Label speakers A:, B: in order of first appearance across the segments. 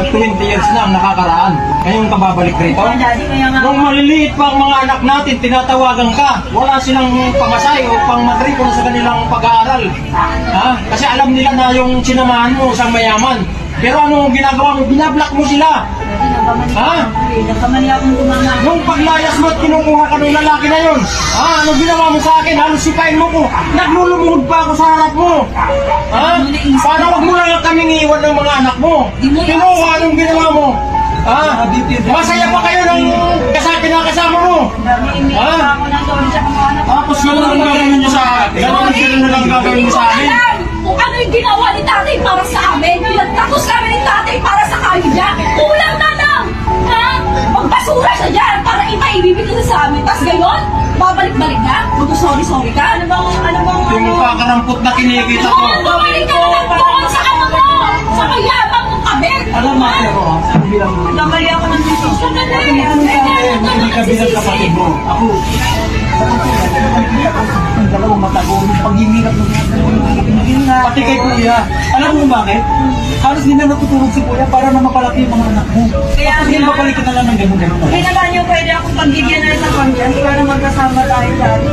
A: 20 years na ang nakakaraan. Ngayong kababalik rito.
B: Daddy, kaya nga.
A: Nung maliliit pa ang mga anak natin, tinatawagan ka. Wala silang pamasay o pang-matrikula sa kanilang pag-aaral. Ha? Kasi alam nila na yung sinamahan mo sa mayaman. Pero ano ginagawa mo? Binablock mo sila.
B: Daddy,
A: Ha?
B: nagkamali akong tumama.
A: Nung paglayas mo at kinukuha ka ng lalaki na yun, ano ginawa mo sa akin? Halos sipain mo ko. Naglulumuhod pa ako sa harap mo. Ha? Para wag mo lang kaming iiwan ng mga anak mo. Kinuha, anong ginawa mo? Ha? Masaya pa kayo ng kinakasama mo.
B: Daddy,
A: Ha?
B: ako ng sorry sa mga anak.
A: Tapos gano'n ang gagawin niyo sa akin. Gano'n sila na lang gagawin mo sa akin.
C: Kung ano yung ginawa ni tatay para sa amin, pinagtatos kami ni tatay para sa kanya, kulang na lang! Ha? Magbasura siya dyan para ipaibibig ka sa amin. Tapos gayon, babalik-balik na? Mag-sorry-sorry ka? Ano bang,
A: Yung kakarampot na kinikita ko.
C: Doon, bumalik ka na lang doon sa ano mo! Sa mayabang mong kabit!
A: Alam mo, pero sabi bilang mo.
B: Nagkamali ako ng decision.
C: Sandali!
A: Hindi ka bilang kapatid mo. Ako, ang dalawang mata ko, paghihirap ng pati kay Kuya. Alam mo bakit? Halos hindi na natutulog si Kuya para na mapalaki yung mga anak mo.
B: Kaya
A: Hindi
B: nga.
A: mapalik ka na lang ng gano'n-gano'n.
B: Hindi naman yung pwede akong pagbigyan na rin ng pamilya para magkasama tayo dati.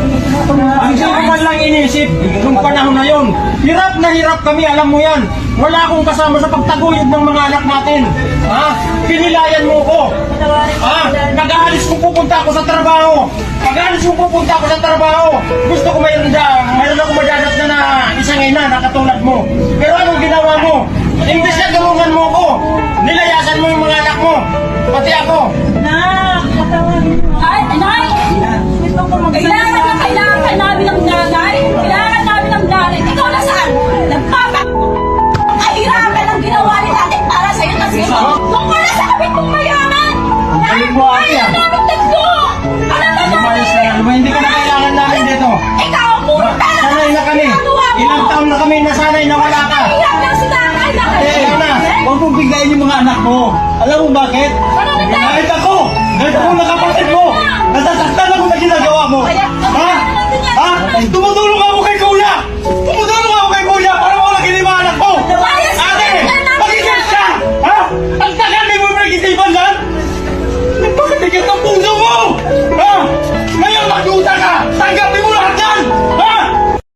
A: Ang siya ko man lang inisip, nung panahon na yon. Hirap na hirap kami, alam mo yan. Wala akong kasama sa pagtaguyod ng mga anak natin. Ha? Pinilayan mo ko. Ha? Pag-aalis kung pupunta ako sa trabaho. Pag-aalis kung pupunta ako sa trabaho. Gusto ko mayroon ako madadat na isang ina na katulad mo. Pero anong ginawa mo? Imbes na tulungan mo ko. Nilayasan mo yung mga anak mo. Pati ako.
B: Nak, katawagin mo.
C: Ay, Nay!
B: Gusto ko
C: Kailangan ka namin ng nanay. Kailangan namin ng nanay. Ikaw na saan? Kahirapan ang ginawa ni tatay para sa'yo kasi nung wala sa kapit mong mayaman.
A: Ang galing mo, ate,
C: Ayaw
A: ah.
C: namin tatlo. Ano ba
A: Lumayas ka na. Hindi ka na kailangan namin dito.
C: Ikaw, punta!
A: Sanay na kami. Ilang taon na kami nasanay na wala ka.
C: Hirap lang si tatay na
A: Ikaw na. Huwag mong biglayin yung mga anak mo. Alam mo bakit?
C: Ano na tayo?
A: Kahit ako na kapatid mo. Nasasaktan ako na ginagawa mo. Ha? Ha? Tumutuloy